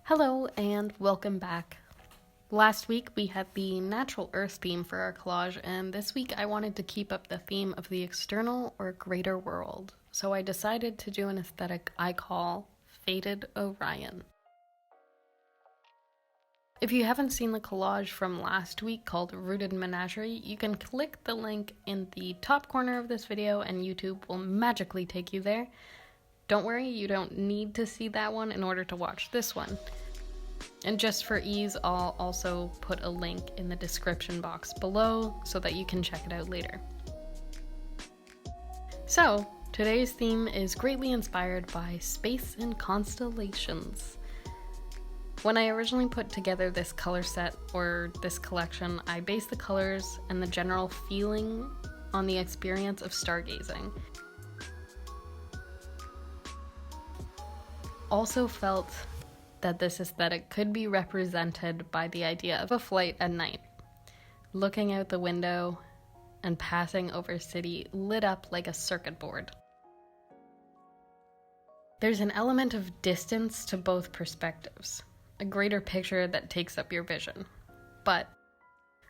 Hello and welcome back. Last week we had the natural earth theme for our collage, and this week I wanted to keep up the theme of the external or greater world. So I decided to do an aesthetic I call Faded Orion. If you haven't seen the collage from last week called Rooted Menagerie, you can click the link in the top corner of this video and YouTube will magically take you there. Don't worry, you don't need to see that one in order to watch this one. And just for ease, I'll also put a link in the description box below so that you can check it out later. So, today's theme is greatly inspired by space and constellations. When I originally put together this color set or this collection, I based the colors and the general feeling on the experience of stargazing. Also felt that this aesthetic could be represented by the idea of a flight at night, looking out the window and passing over a city lit up like a circuit board. There's an element of distance to both perspectives, a greater picture that takes up your vision, but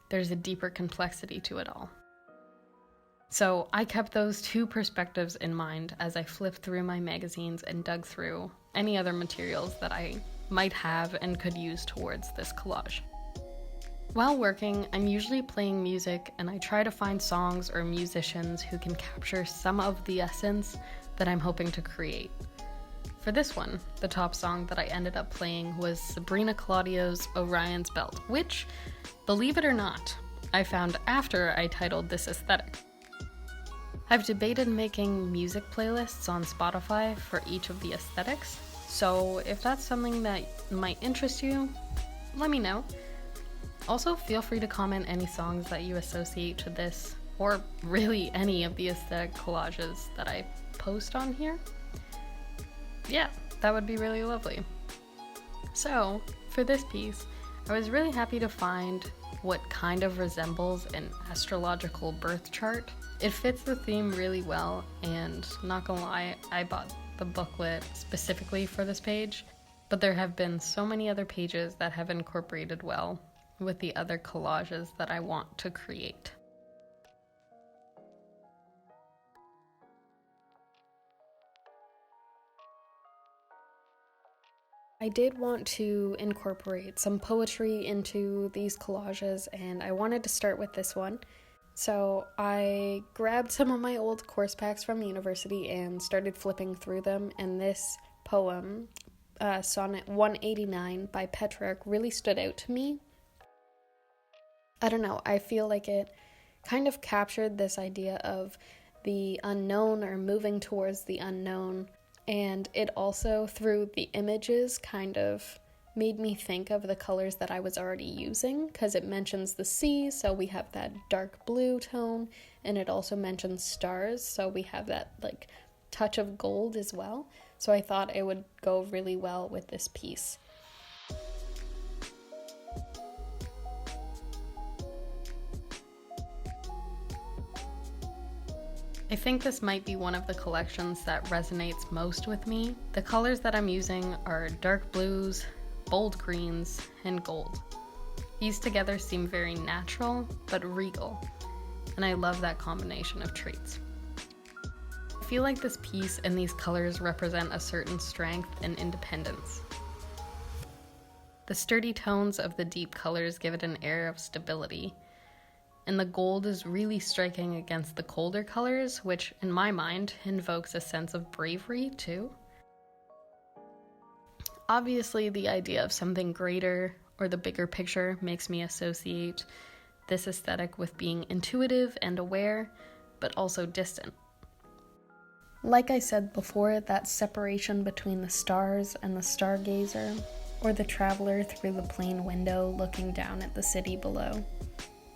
there's a deeper complexity to it all. So I kept those two perspectives in mind as I flipped through my magazines and dug through any other materials that I might have and could use towards this collage. While working, I'm usually playing music and I try to find songs or musicians who can capture some of the essence that I'm hoping to create. For this one, the top song that I ended up playing was Sabrina Claudio's Orion's Belt, which, believe it or not, I found after I titled this aesthetic. I've debated making music playlists on Spotify for each of the aesthetics, so if that's something that might interest you, let me know. Also, feel free to comment any songs that you associate to this, or really any of the aesthetic collages that I post on here. Yeah, that would be really lovely. So, for this piece, I was really happy to find what kind of resembles an astrological birth chart. It fits the theme really well, and not gonna lie, I bought the booklet specifically for this page, but there have been so many other pages that have incorporated well with the other collages that I want to create. I did want to incorporate some poetry into these collages, and I wanted to start with this one. So I grabbed some of my old course packs from university and started flipping through them, and this poem, Sonnet 189 by Petrarch, really stood out to me. I don't know, I feel like it kind of captured this idea of the unknown or moving towards the unknown, and it also, through the images, kind of made me think of the colors that I was already using, because it mentions the sea, so we have that dark blue tone, and it also mentions stars, so we have that like touch of gold as well. So I thought it would go really well with this piece. I think this might be one of the collections that resonates most with me. The colors that I'm using are dark blues, bold greens, and gold. These together seem very natural, but regal, and I love that combination of traits. I feel like this piece and these colors represent a certain strength and independence. The sturdy tones of the deep colors give it an air of stability, and the gold is really striking against the colder colors, which in my mind invokes a sense of bravery too. Obviously, the idea of something greater or the bigger picture makes me associate this aesthetic with being intuitive and aware, but also distant. Like I said before, that separation between the stars and the stargazer, or the traveler through the plane window looking down at the city below.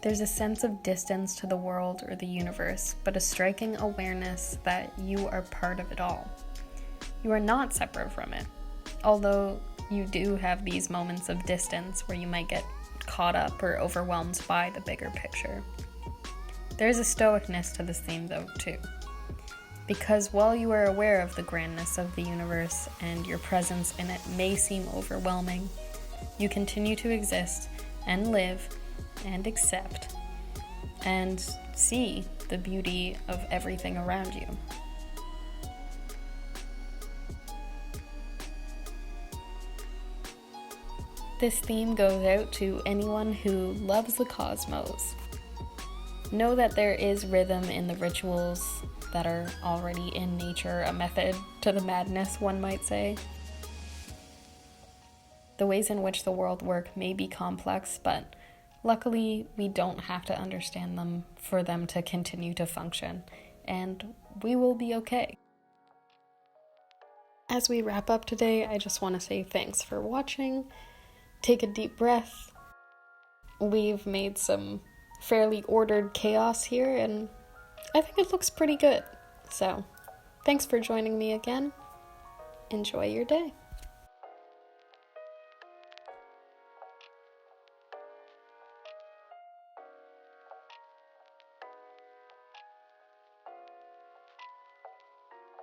There's a sense of distance to the world or the universe, but a striking awareness that you are part of it all. You are not separate from it. Although you do have these moments of distance where you might get caught up or overwhelmed by the bigger picture. There's a stoicness to this theme though too, Because while you are aware of the grandness of the universe and your presence in it may seem overwhelming, you continue to exist and live and accept and see the beauty of everything around you. This theme goes out to anyone who loves the cosmos. Know that there is rhythm in the rituals that are already in nature, a method to the madness, one might say. The ways in which the world work may be complex, but luckily we don't have to understand them for them to continue to function, and we will be okay. As we wrap up today, I just want to say thanks for watching. Take a deep breath. We've made some fairly ordered chaos here, and I think it looks pretty good. So, thanks for joining me again. Enjoy your day.